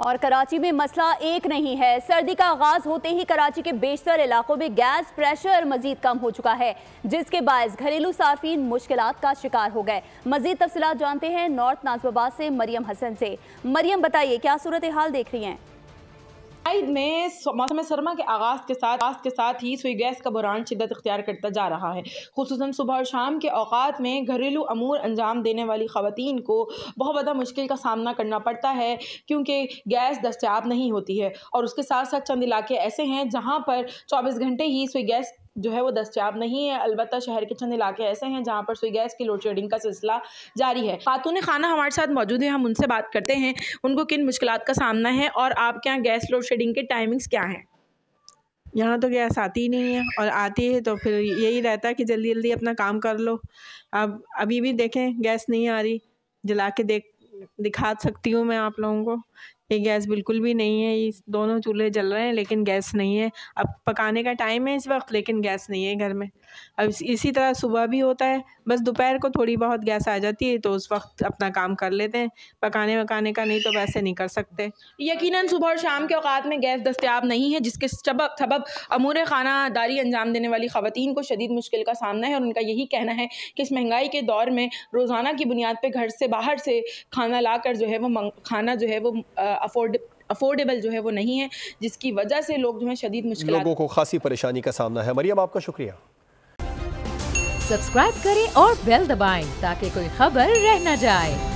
और कराची में मसला एक नहीं है। सर्दी का आगाज होते ही कराची के बेशतर इलाकों में गैस प्रेशर मजीद कम हो चुका है, जिसके बायस घरेलू सार्फिन मुश्किलात का शिकार हो गए। मजीद तफसीलात जानते हैं नॉर्थ नाज़िबाबाद से मरियम हसन से। मरियम, बताइए क्या सूरत हाल देख रही हैं? में मौसम सरमा के आगाज़ के साथ ही सुई गैस का बुरान शिद्दत इख्तियार करता जा रहा है। खुसूसन सुबह और शाम के औकात में घरेलू अमूर अंजाम देने वाली ख़वातीन को बहुत ज़्यादा मुश्किल का सामना करना पड़ता है, क्योंकि गैस दस्तयाब नहीं होती है। और उसके साथ साथ चंद इलाके ऐसे हैं जहाँ पर 24 घंटे ही सुई गैस जो है वो दस्तयाब नहीं है। अलबत्ता शहर के चंद इलाके ऐसे हैं जहाँ पर सुई गैस की लोड शेडिंग का सिलसिला जारी है। खातून खाना हमारे साथ मौजूद है, हम उनसे बात करते हैं उनको किन मुश्किलात का सामना है और आपके यहाँ गैस लोड शेडिंग के टाइमिंग्स क्या हैं। यहाँ तो गैस आती ही नहीं है, और आती है तो फिर यही रहता है कि जल्दी जल्दी अपना काम कर लो। अब अभी भी देखें गैस नहीं आ रही, जला के दिखा सकती हूँ मैं आप लोगों को। ये गैस बिल्कुल भी नहीं है, ये दोनों चूल्हे जल रहे हैं लेकिन गैस नहीं है। अब पकाने का टाइम है इस वक्त, लेकिन गैस नहीं है घर में। अब इसी तरह सुबह भी होता है, बस दोपहर को थोड़ी बहुत गैस आ जाती है तो उस वक्त अपना काम कर लेते हैं। पकाने वकाने का नहीं तो वैसे नहीं कर सकते। यकीनन सुबह और शाम के औकात में गैस दस्तयाब नहीं है, जिसके सबब अमूर खानादारी अंजाम देने वाली ख़वातीन को शदीद मुश्किल का सामना है। और उनका यही कहना है कि इस महंगाई के दौर में रोज़ाना की बुनियाद पर घर से बाहर से खाना ला कर जो है वो खाना जो है वो अफोर्डेबल जो है वो नहीं है, जिसकी वजह से लोग जो है शदीद मुश्किल, लोगों को खासी परेशानी का सामना है। मरियम, आपका शुक्रिया। सब्सक्राइब करें और बेल दबाएं ताकि कोई खबर रह न जाए।